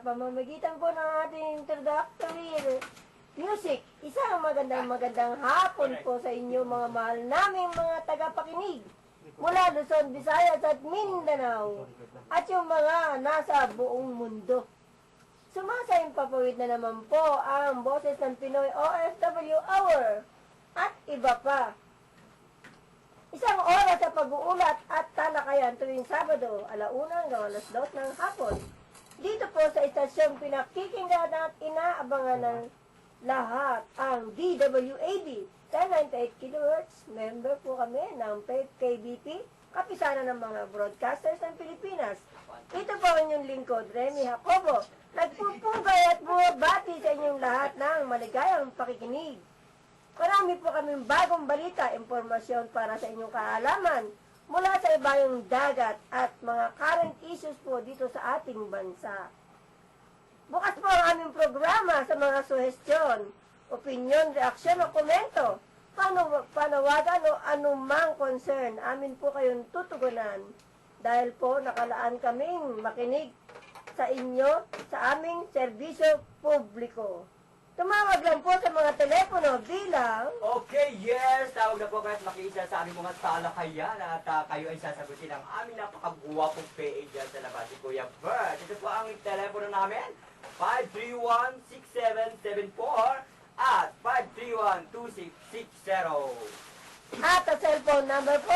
pamamagitan po ng ating introductory music. Isang magandang hapon po sa inyo mga mahal naming mga tagapakinig mula Luzon, Visayas at Mindanao at yung mga nasa buong mundo. Sumasaimpapawid na naman po ang boses ng Pinoy OFW Hour at iba pa. Isang oras sa pag-uulat at talakayan tuwing Sabado, 1:00 hanggang 2:00 ng hapon. Dito po sa istasyong pinakikinggan at inaabangan ng lahat ang DWAD 1098 kHz. Member po kami ng KBP, kapisanan ng mga broadcasters ng Pilipinas. Ito po ang inyong lingkod, Remy Jacobo. Nagpupugay at bumabati sa inyong lahat ng maligayang pakikinig. Marami po kaming bagong balita, impormasyon para sa inyong kaalaman mula sa ibayong dagat at mga current issues po dito sa ating bansa. Bukas po ang aming programa sa mga suhestyon, opinion, reaksyon o komento, panawagan o anumang concern. Amin po kayong tutugunan dahil po nakalaan kaming makinig sa inyo sa aming serbisyo publiko. Tumawag lang po sa mga telepono bilang... Okay, yes! Tawag na po kayo at makiisa sa aming mga talakayan at kayo ay sasagutin ang aming napakaguwapong PA dyan sa labas, si Kuya Bert. Ito po ang telepono namin, 531-6774 at 531-2660. At ang cellphone number po,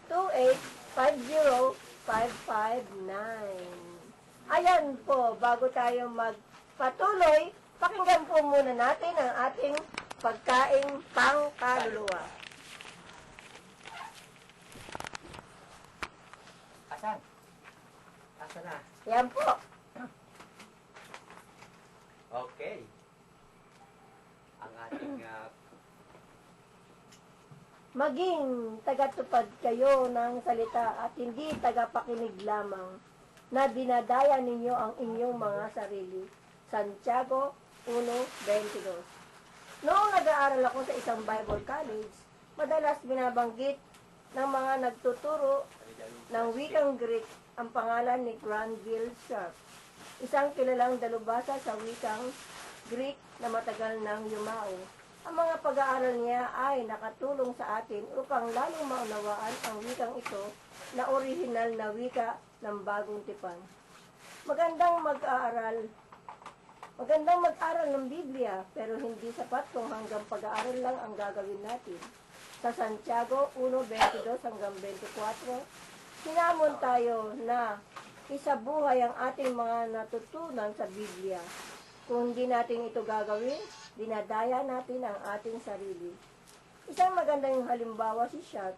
0916-2850-559. Ayan po, bago tayo magpatuloy, pakinggan po muna natin ang ating pagkaing pangkaluluwa. Asan? Asan na? Yan po. Okay. Ang ating... Maging tagatupad kayo ng salita at hindi tagapakinig lamang na dinadaya ninyo ang inyong mga sarili. Santiago 1:22. Noong nag-aaral ako sa isang Bible College, madalas binabanggit ng mga nagtuturo ng wikang Greek ang pangalan ni Granville Sharp, isang kilalang dalubhasa sa wikang Greek na matagal nang yumao. Ang mga pag-aaral niya ay nakatulong sa atin upang lalong maunawaan ang wikang ito na orihinal na wika ng Bagong Tipan. Magandang mag-aaral ng Biblia, pero hindi sapat kung hanggang pag-aaral lang ang gagawin natin. Sa Santiago 1:22 hanggang 24, hinamon tayo na isabuhay ang ating mga natutunan sa Biblia. Kung hindi natin ito gagawin, dinadaya natin ang ating sarili. Isang magandang halimbawa si Sharp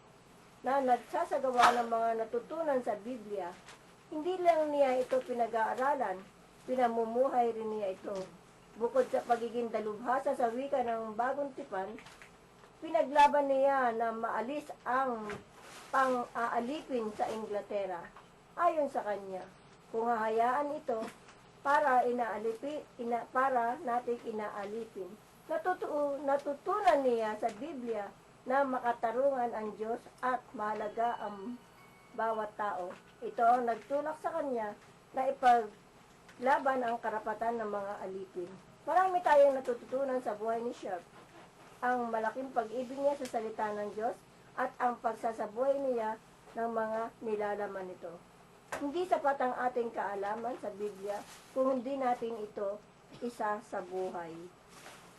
na nagsasagawa ng mga natutunan sa Biblia. Hindi lang niya ito pinag-aaralan, pinamumuhay rin niya ito. Bukod sa pagiging dalubhasa sa wika ng Bagong Tipan, pinaglaban niya na maalis ang pang-aalipin sa Inglaterra. Ayon sa kanya, kung hahayaan ito, para nating inaalipin. Natutunan niya sa Biblia na makatarungan ang Diyos at mahalaga ang bawat tao. Ito ang nagtulak sa kanya na ipaglaban ang karapatan ng mga alipin. Marami tayong natututunan sa buhay ni Sharp. Ang malaking pag-ibig niya sa salita ng Diyos at ang pagsasabuhay niya ng mga nilalaman nito. Hindi sapat ang ating kaalaman sa Biblia kung hindi natin ito isa sa buhay.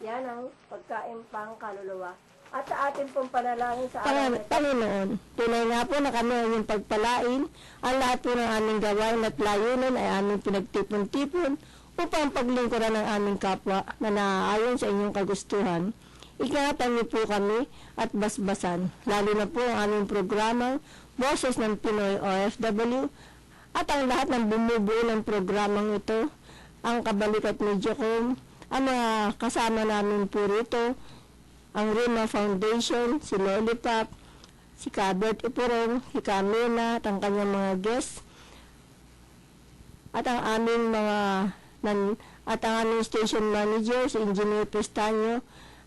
Yan ang pagkain pang kaluluwa. At sa ating pong panalangin sa araw na ito, Panginoon, tunay nga po na kami ang iyong pagpalain. Ang lahat po ng aming gawain at layunin ay aming pinagtipon-tipon upang paglingkuran ng aming kapwa na naaayon sa inyong kagustuhan. Ingatan niyo po kami at basbasan, lalo na po ang aming programang Boses ng Pinoy OFW at ang lahat ng bumubuo ng programang ito, ang Kabalikat Mediacom, ang mga kasama namin po rito, ang Rima Foundation, si Lollipop, si Kabert Ipurong, si Camila at ang kanyang mga guests, at ang aming station manager, si Engineer Pestanyo.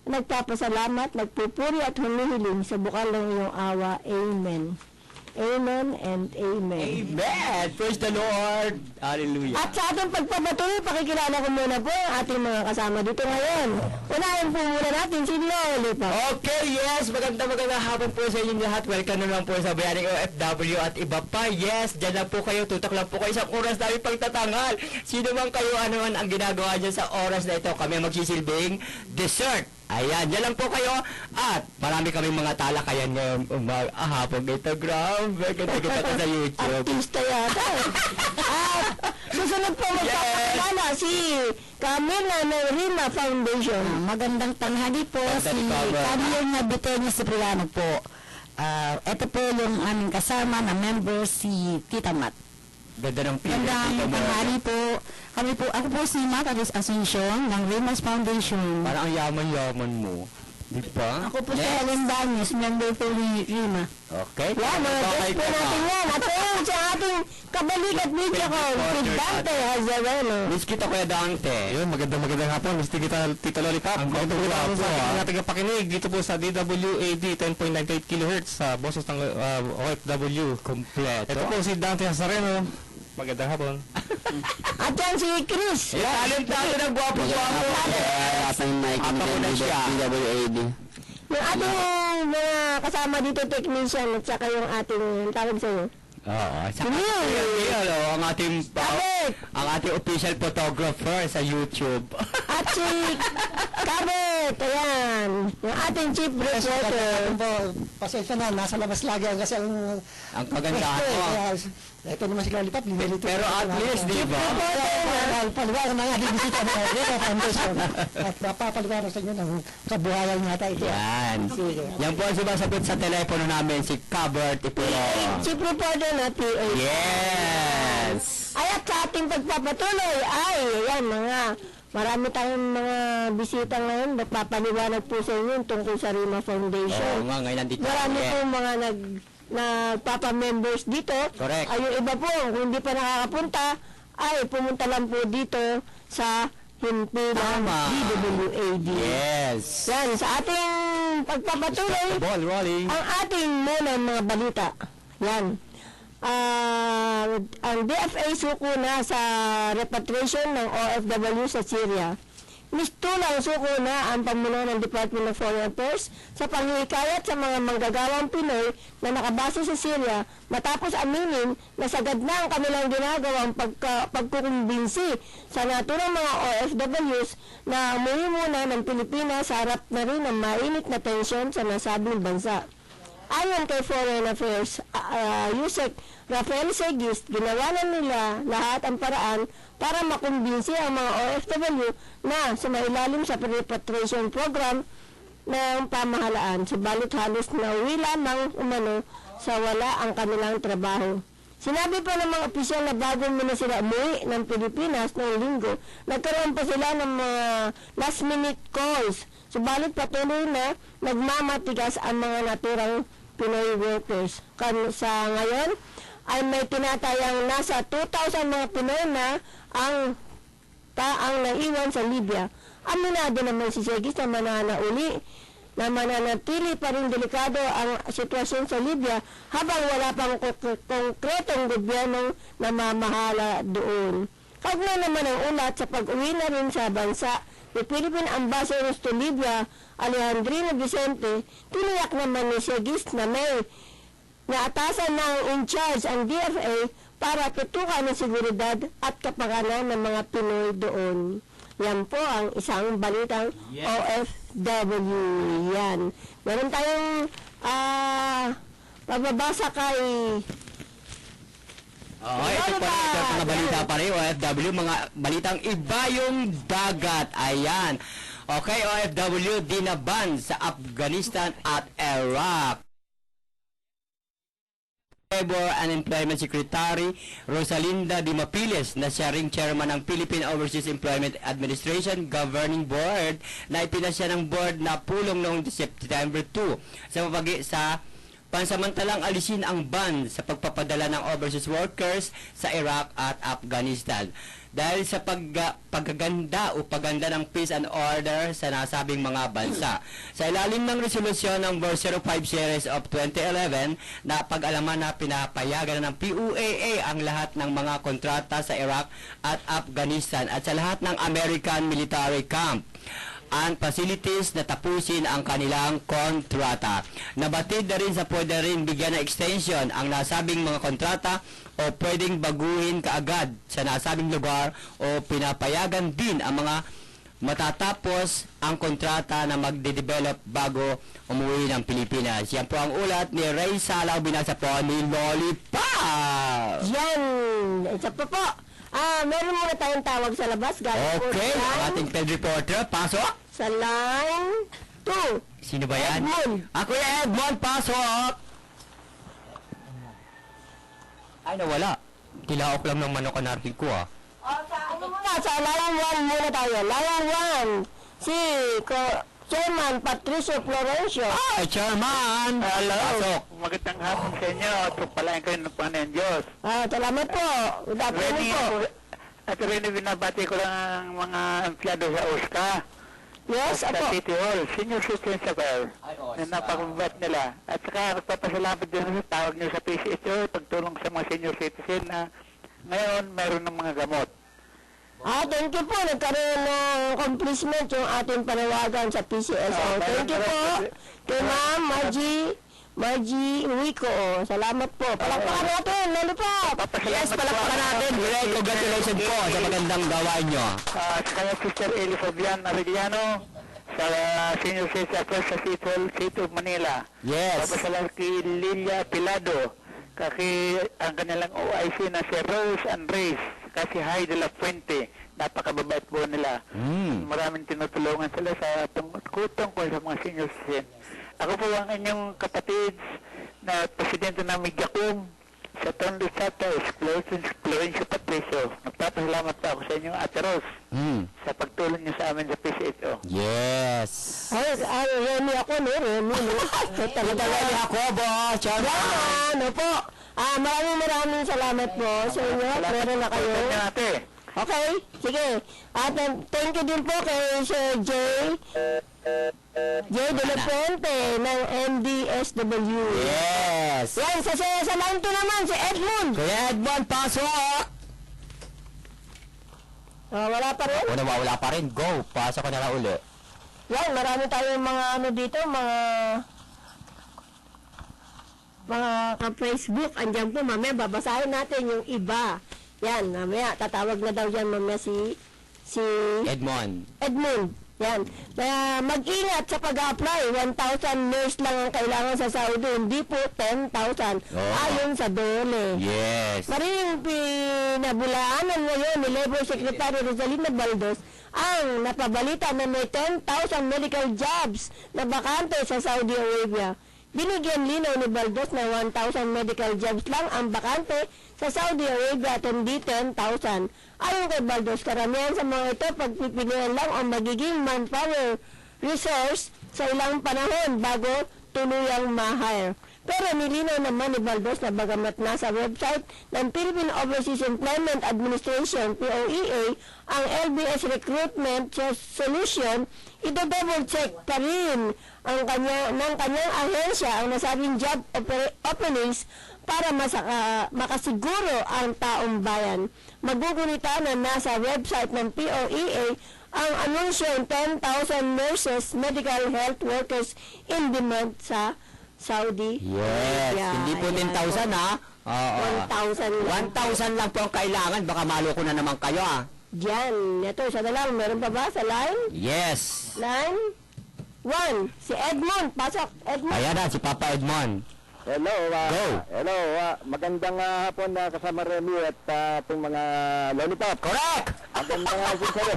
Nagpapasalamat, nagpupuri at humihiling sa bukal ng iyong awa. Amen. Amen and amen. Amen! Praise the Lord! Hallelujah! At sa ating pagpapatuloy, pakikilala ko muna po ang ating mga kasama dito ngayon. Unahin po muna natin si Loli po. Okay, yes! Magandang hapon po sa inyong lahat. Welcome naman po sa Bayaning OFW at iba pa. Yes, dyan lang po kayo. Tutok lang po kayo. Isang oras namin pagtatangal. Sino man kayo, ano man ang ginagawa dyan sa oras na ito. Kami magsisilbing dessert. Ayan, dyan lang po kayo. At marami kaming mga talakayan ngayon hapon dito. Grabe, kita ko sa YouTube. Artista yata. At susunod po magpapakilala si Camila Rima Foundation. Magandang tanghali po, si Camille Nabitenya Cipriano po. Ito po yung aming kasama na member, si Tita Mat. Ganda ng pili. Magandang tanghali po. Ako po si Matalis Asuncion ng Rimas Foundation. Parang ang yaman-yaman mo. Di ba? Ako po si Helen Daniels, member po ni Rima. Okay. Yan, mga guest po natin yan. At ayun sa ating kabalikat video ko, si Dante Hazareno. Miss kita, Kuya Dante. Yun, magandang hapon. Miss Tita Lollipop. Ang Magandang ganda hapon po, sa ah. ating napakinig dito po sa DWAD 10.98 kHz sa boses ng OFW. Kompleto. Ito po si Dante Hazareno. Magandang hapon. At yan si Chris. Talent-talent ng gwapo-gwapo. Apa ko na siya. Yung ating mga kasama dito, technician, at saka yung ating tawag sa'yo. Oo. Saka Camille. ang ating Kabit. ang ating official photographer sa YouTube. At si Kabit. Ayan. Yung ating chief reporter. Pasensya na, nasa labas lagi ako kasi Ang kagandahan mo. ito naman si Lollipop, linilito. Pero at least, di ba? Paliwanag na nga, di bisita ng Rima Foundation. At mapapaliwanag sa inyo ng kabuhayan nata ito. Yan. Yan po ang sumasagot sa telepono namin, si Cabert Ipuro. Chief reporter na PA. Yes! Ay, at sa ating pagpapatuloy ay, ayan, marami tayong mga bisita ngayon. Nagpapaliwanag po sa inyo tungkol sa Rima Oo Foundation. nga, ngayon nandito. Marami kami. po mga nagpapa-members dito. Correct. Ay, yung iba po, kung hindi pa nakakapunta, ay pumunta lang po dito sa himpilang Tama. DWAD. Yes. Yan, sa ating pagpapatuloy, The ball rolling. ang ating muna mga balita. Yan. Ang DFA suko na sa repatriation ng OFW sa Syria. Mistulang suko na ang pamuno ng Department of Foreign Affairs sa panghihikayat sa mga manggagawang Pinoy na nakabase sa Syria matapos aminin na sagad na ang kanilang ginagawang pagkukumbinsi sa naturang mga OFWs na umuwi muna ng Pilipinas sa harap na rin ng mainit na tensyon sa nasabing bansa. Ayon kay Foreign Affairs, Yusek Rafael Segis, ginawa na nila lahat ang paraan para makumbinsi ang mga OFW na sumailalim sa repatriation program ng pamahalaan. Subalit halos nauwi lamang umano sa wala ang kanilang trabaho. Sinabi pa ng mga opisyal na bago muna sila umuwi ng Pilipinas noong linggo, nagkaroon pa sila ng mga last-minute calls. Subalit patuloy na nagmamatigas ang mga naturang Pinoy workers. Sa ngayon, ay may tinatayang nasa 2,000 mga Pinoy na ang naiwan sa Libya. Aminado naman si Segis na mananatili pa rin delikado ang sitwasyon sa Libya habang wala pang konkretong gobyernong namamahala doon. Kaugnay naman ang ulat sa pag-uwi na rin sa bansa ni Philippine Ambassador to Libya, Alejandrino Vicente, tiniyak naman ni Segis na may naatasan ng in charge ang DFA para tutukan ng seguridad at kapakanan ng mga Pinoy doon. Yan po ang isang balitang OFW. Yan. Meron tayong pagbabasa kay Ito pa rin, ito mga balita pa rin, OFW, mga balitang ibayong dagat. Ayan. Okay, OFW, dinaban sa Afghanistan at Iraq. Labor and Employment Secretary Rosalinda Dimapiles na siya ring chairman ng Philippine Overseas Employment Administration Governing Board na ipinasya ng board na pulong noong September 2 sa pansamantalang alisin ang ban sa pagpapadala ng overseas workers sa Iraq at Afghanistan dahil sa paggaganda o paganda ng peace and order sa nasabing mga bansa. Sa ilalim ng resolusyon number 05 series of 2011 na pag-alaman na pinapayagan ng PUAA ang lahat ng mga kontrata sa Iraq at Afghanistan at sa lahat ng American military camp and facilities na tapusin ang kanilang kontrata. Nabatid na rin sa pwede rin bigyan ng extension ang nasabing mga kontrata o pwedeng baguhin kaagad sa nasabing lugar o pinapayagan din ang mga matatapos ang kontrata na magde-develop bago umuwi ng Pilipinas. Yan po ang ulat ni Ray Salaw, binasa po ni Lollipop. Yan! Isa pa po. Meron muna tayong tawag sa labas. Galing po Okay, dyan. ang ating field reporter, pasok. Sa line 2. Sino ba yan? Edmond. Ako yung Edmond, pasok! Ay, nawala. Tilaok lang ng manok ang narinig ko, ah. Sa line 1 muna tayo. Line 1. Si Chairman Patricio Florencio. Ay, Chairman! Hello. Pasok. Magandang hapon sa inyo. Pagpalain kayo ng Panginoon Diyos. Salamat po. Good afternoon po. At rin binabati ko lang ang mga empleyado sa OSCA. Yes, At sa apo. City Hall. Senior Citizen Support. Na napakababait nila. At saka nagpapasalamat din sa tawag niyo sa PCSO. Pagtulong sa mga senior citizen na ngayon mayroon ng mga gamot. Thank you po. Nagkaroon ng accomplishment yung ating panawagan sa PCSO. Thank you po. Kay Ma'am Margie Rico. Salamat po. Palakpakan natin. Lollipop. Yes, palakpakan natin. Greg, congratulations po sa magandang gawain nyo. Sa kanya Sister Eli Fabian Arellano sa Senior Citizen Affairs sa City of Manila. Yes. Papasalamat kay Lilia Pilado, kaki ang kanilang OIC na si Rose and Race, kasi Hay de la Fuente, napakababait po nila. Maraming tinutulungan sila sa tungkol sa mga senior citizen. Ako po ang inyong kapatid na presidente ng Migyacum sa Tondo Satos, Florencio Patricio. Nagpapasalamat pa ako sa inyong Ate Rose sa pagtulong niyo sa amin sa PCSO. Yes. Remy ako, no? Remy, no? Talaga Ready ako, boss. Chairman. Ano po? Maraming salamat po sa inyo. Meron na kayo. Salamat po ate. Okay, sige. At thank you din po kay Sir Jay De La Fuente ng MDSW. Yes. Yan, sa line 2 naman, si Edmund. Kuya Edmond, pasok. Wala pa rin. O, nawawala pa rin. Go. Pasok ka na lang uli. Yan, marami tayong mga ano dito, mga ka-Facebook. Andiyan po, mamaya babasahin natin yung iba. Yan, mamaya tatawag na daw yan mamaya si Edmond. Edmund. Yan. Kaya mag-ingat sa pag-apply. 1,000 nurse lang ang kailangan sa Saudi. Hindi po 10,000. Ayon sa DOLE. Yes. Maring pinabulaanan ngayon ni Labor Secretary Rosalina Baldos ang napabalita na may 10,000 medical jobs na bakante sa Saudi Arabia. Binigyan linaw ni Baldos na 1,000 medical jobs lang ang bakante sa Saudi Arabia at hindi 10,000. Ayon kay Baldos, karamihan sa mga ito pagpipilian lang ang magiging manpower resource sa ilang panahon bago tuluyang ma-hire. Pero nilinaw naman ni Baldos na bagamat nasa website ng Philippine Overseas Employment Administration, POEA, ang LBS Recruitment Solution, ito-double check pa rin ng kanyang ahensya ang nasabing job openings para makasiguro ang taong bayan. Magugunita na nasa website ng POEA ang anunsyo ng 10,000 nurses, medical health workers in demand sa Saudi. Yes. Arabia. Hindi po 10,000 ha. Oo. 1,000 lang. 1,000 lang po ang kailangan. Baka maloko na naman kayo ah. Diyan. Ito, isa na lang. Meron pa ba sa line? Yes. Line 1. Si Edmond. Pasok. Edmond. Ayan na, si Papa Edmond. Hello, Go. hello, magandang hapon na kasama Remy at ating mga lollipop. Correct! Ang ganda nga din sa'yo.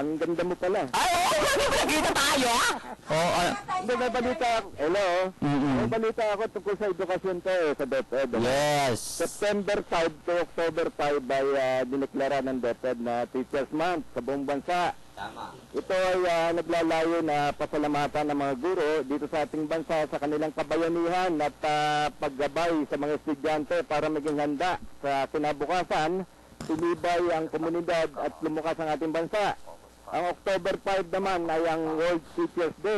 Ang ganda mo pala. Ay, oo, nagkita tayo ah. Oo, May balita ako. Hello. May balita ako tungkol sa edukasyon to sa DepEd. yes. September 5 to October 5 ay dineklara ng DepEd na Teachers Month sa buong bansa. Ito ay naglalayo na pasalamatan ng mga guro dito sa ating bansa sa kanilang kabayanihan at paggabay sa mga estudyante para maging handa sa kinabukasan, tumibay ang komunidad at lumukas ang ating bansa. Ang October 5 naman ay ang World Teachers Day.